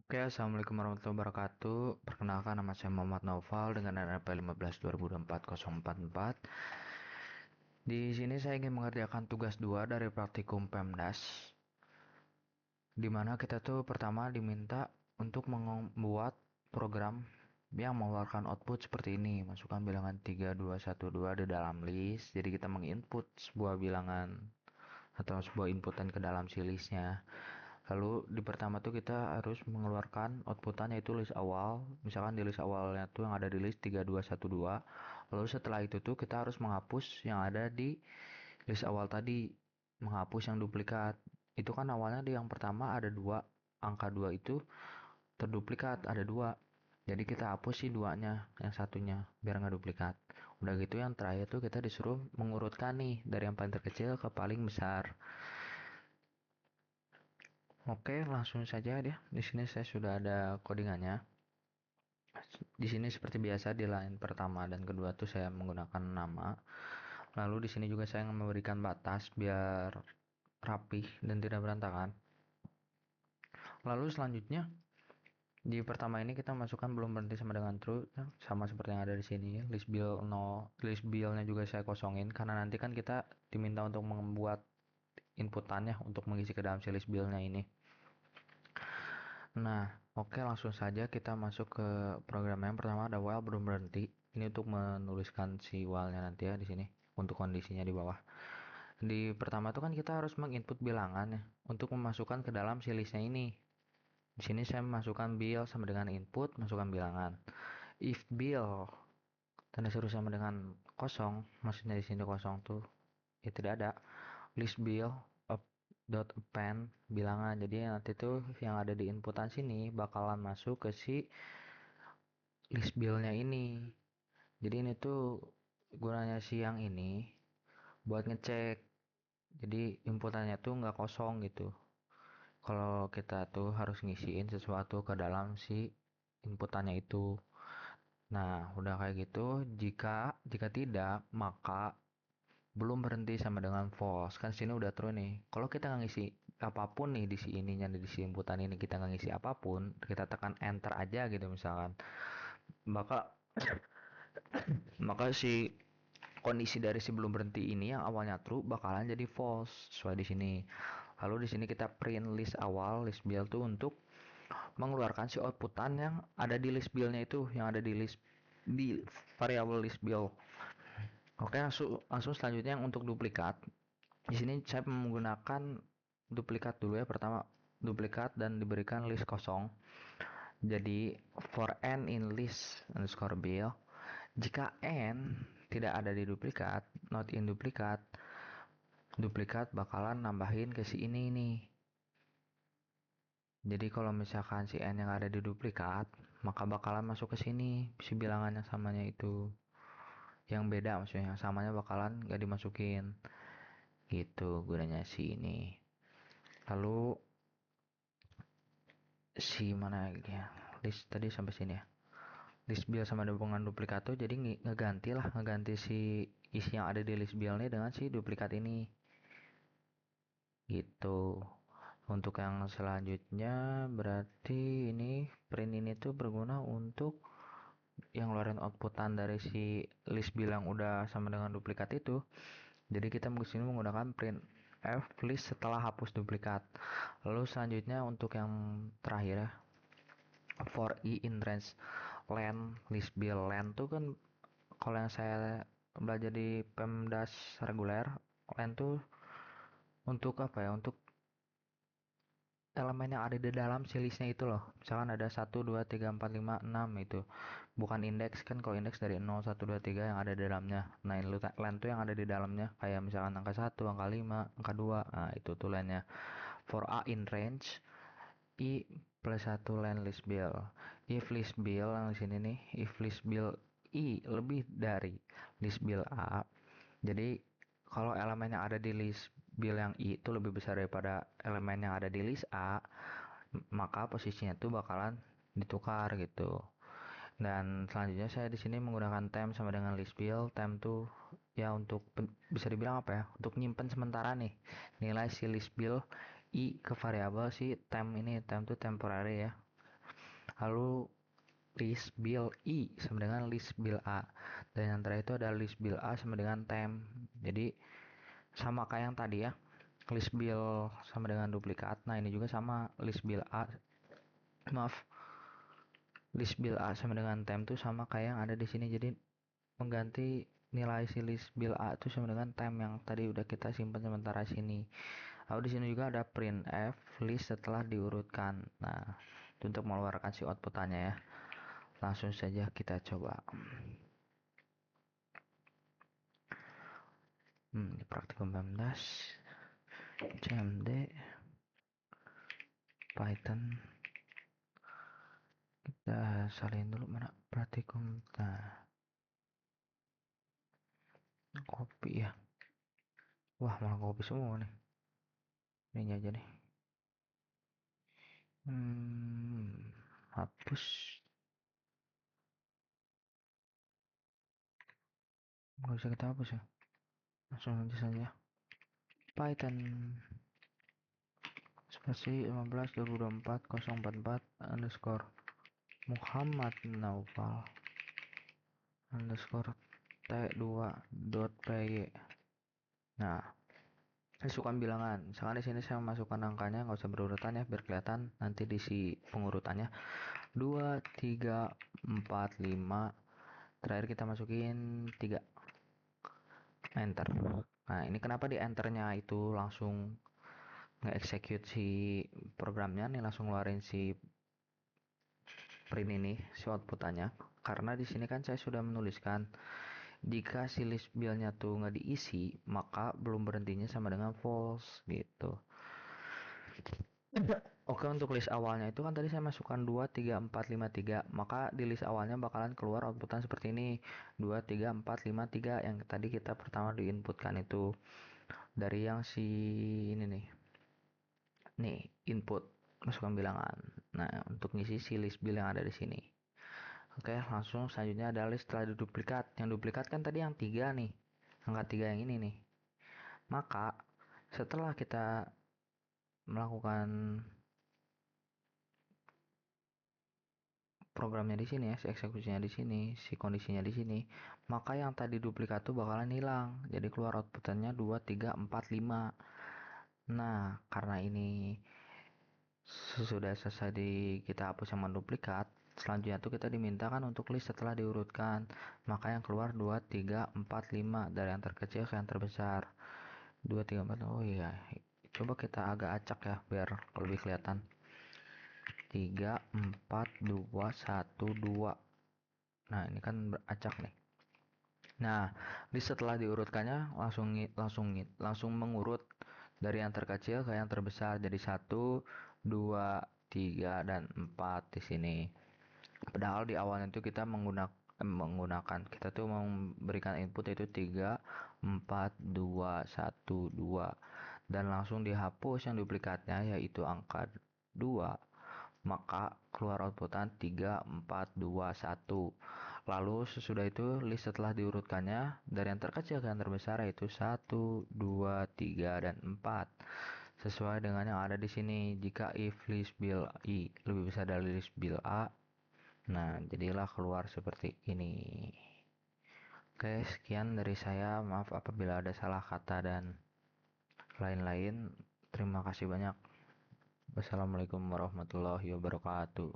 Oke, Assalamualaikum warahmatullahi wabarakatuh. Perkenalkan, nama saya Muhammad Naufal dengan NRP 15 2024 044. Di sini saya ingin mengerjakan tugas 2 dari praktikum Pemdas, di mana kita tuh pertama diminta untuk membuat program yang mengeluarkan output seperti ini. Masukkan bilangan 3212 di dalam list. Jadi kita menginput sebuah bilangan atau sebuah inputan ke dalam si listnya. Lalu di pertama tuh kita harus mengeluarkan outputan yaitu list awal. Misalkan di list awalnya tuh yang ada di list 3212. Lalu setelah itu tuh kita harus menghapus yang ada di list awal tadi. Menghapus yang duplikat. Itu kan awalnya di yang pertama ada dua. Angka 2 itu terduplikat, ada dua. Jadi kita hapus sih duanya, yang satunya, biar nggak duplikat. Udah gitu yang terakhir tuh kita disuruh mengurutkan nih dari yang paling terkecil ke paling besar. Oke, langsung saja deh. Di sini saya sudah ada codingannya. Di sini seperti biasa di line pertama dan kedua tuh saya menggunakan nama. Lalu di sini juga saya memberikan batas biar rapih dan tidak berantakan. Lalu selanjutnya di pertama ini kita masukkan belum berhenti sama dengan true, sama seperti yang ada di sini. List bill 0, list billnya juga saya kosongin karena nanti kan kita diminta untuk membuat inputannya untuk mengisi ke dalam si list billnya ini. Nah, oke, langsung saja kita masuk ke program yang pertama. Ada while belum berhenti. Ini untuk menuliskan si while-nya nanti ya di sini untuk kondisinya di bawah. Di pertama tuh kan kita harus menginput bilangan ya untuk memasukkan ke dalam si listnya ini. Di sini saya memasukkan bill sama dengan input, masukkan bilangan. If bill tanda seru sama dengan kosong, maksudnya di sini kosong tuh ya tidak ada. List bill dot append bilangan, jadi nanti tuh yang ada di inputan sini bakalan masuk ke si list billnya ini. Jadi ini tuh gunanya si yang ini buat ngecek, jadi inputannya tuh nggak kosong gitu kalau kita tuh harus ngisiin sesuatu ke dalam si inputannya itu. Nah, udah kayak gitu, jika jika tidak maka belum berhenti sama dengan false. Kan sini udah true nih. Kalau kita nggak ngisi apapun nih di si ininya, di si inputan ini kita nggak ngisi apapun, kita tekan enter aja gitu misalkan, maka maka si kondisi dari si belum berhenti ini yang awalnya true bakalan jadi false sesuai di sini. Lalu di sini kita print list awal, list bill tuh untuk mengeluarkan si outputan yang ada di list billnya itu, yang ada di list di variabel list bill. Oke, langsung selanjutnya yang untuk duplikat. Di sini saya menggunakan duplikat dulu ya. Pertama duplikat dan diberikan list kosong. Jadi for n in list underscore bill, jika n tidak ada di duplikat, not in duplikat, duplikat bakalan nambahin ke si ini nih. Jadi kalau misalkan si n yang ada di duplikat, maka bakalan masuk ke sini si bilangan yang samanya itu. Yang beda maksudnya, yang samanya bakalan gak dimasukin. Gitu gunanya si ini. Lalu si mana lagi ya? List tadi sampai sini ya. List bill sama hubungan duplikat tuh jadi ngeganti si isi yang ada di list bill ini dengan si duplikat ini. Gitu. Untuk yang selanjutnya berarti ini print ini tuh berguna untuk yang ngeluarin outputan dari si list bill yang udah sama dengan duplikat itu. Jadi kita sini menggunakan print f list setelah hapus duplikat. Lalu selanjutnya untuk yang terakhir ya, for i in range len list bill. Len tuh kan kalau yang saya belajar di Pemdas reguler, len tuh untuk apa ya, untuk elemen yang ada di dalam si listnya itu loh. Misalkan ada 1 2 3 4 5 6 itu. Bukan indeks kan, kalau indeks dari 0 1 2 3 yang ada di dalamnya. Nah, len tuh yang ada di dalamnya kayak misalkan angka 1, angka 5, angka 2. Nah, itu tuh lennya. For a in range i plus 1 len list bill. If list bill yang di sini nih, if list bill i lebih dari list bill a. Jadi kalau elemen yang ada di list bill yang I itu lebih besar daripada elemen yang ada di list A, maka posisinya tuh bakalan ditukar gitu. Dan selanjutnya saya di sini menggunakan temp sama dengan list bill. Temp tuh ya untuk bisa dibilang apa ya? Untuk nyimpen sementara nih nilai si list bill I ke variabel si temp ini. Temp tuh temporary ya. Lalu list bill I sama dengan list bill A. Dan yang terakhir itu ada list bill A sama dengan temp. Jadi sama kayak yang tadi ya. List bill sama dengan duplikat. Nah, ini juga sama list bill A. Maaf. List bill A sama dengan temp itu sama kayak yang ada di sini. Jadi mengganti nilai si list bill A itu sama dengan temp yang tadi udah kita simpan sementara sini. Lalu di sini juga ada printf list setelah diurutkan. Nah, itu untuk mengeluarkan si outputannya ya. Langsung saja kita coba. Di praktikum 19 CMD Python, kita salin dulu mana praktikum. Nah, copy ya. Wah, malah copy semua nih. Ini aja nih. Hapus. Gak usah kita hapus ya. Langsung aja saja. Python spasi 15 2024 044 underscore Muhammad Naufal underscore t2.py. Nah, masukkan bilangan. Misalkan di sini saya masukkan angkanya, nggak usah berurutan ya, biar kelihatan nanti di si pengurutannya. 2, 3, 4, 5. Terakhir kita masukin 3. Enter. Nah, ini kenapa di enternya itu langsung nge-execute si programnya nih, langsung ngeluarin si print ini, si outputannya. Karena di sini kan saya sudah menuliskan jika si list bill-nya tuh nggak diisi, maka belum berhentinya sama dengan false gitu. Oke, untuk list awalnya itu kan tadi saya masukkan 2, 3, 4, 5, 3. Maka di list awalnya bakalan keluar outputan seperti ini. 2, 3, 4, 5, 3. Yang tadi kita pertama diinputkan itu. Dari yang si ini nih. Nih, input. Masukkan bilangan. Nah, untuk ngisi si list bill yang ada di sini. Oke, langsung selanjutnya ada list setelah duplikat. Yang duplikat kan tadi yang 3 nih. Angka 3 yang ini nih. Maka, setelah kita melakukan programnya di sini ya, si eksekusinya di sini, si kondisinya di sini, maka yang tadi duplikat tuh bakalan hilang. Jadi keluar outputannya 2, 3, 4, 5. Nah, karena ini sudah selesai kita hapus yang menduplikat, selanjutnya tuh kita diminta kan untuk list setelah diurutkan. Maka yang keluar 2, 3, 4, 5 dari yang terkecil ke yang terbesar. 2, 3, 4. Oh iya. Coba kita agak acak ya biar lebih kelihatan. 3, 4, 2, 1, 2. Nah, ini kan beracak nih. Nah, setelah diurutkannya langsung mengurut dari yang terkecil ke yang terbesar. Jadi 1, 2, 3 dan 4 di sini. Padahal di awalnya itu kita menggunakan kita tuh memberikan input itu 3, 4, 2, 1, 2 dan langsung dihapus yang duplikatnya yaitu angka 2. Maka keluar outputan 3, 4, 2, 1. Lalu sesudah itu list setelah diurutkannya dari yang terkecil ke yang terbesar yaitu 1, 2, 3 dan 4. Sesuai dengan yang ada di sini. Jika if list bill I lebih besar dari list bill A, nah jadilah keluar seperti ini. Oke, sekian dari saya. Maaf apabila ada salah kata dan lain-lain. Terima kasih banyak. Wassalamualaikum warahmatullahi wabarakatuh.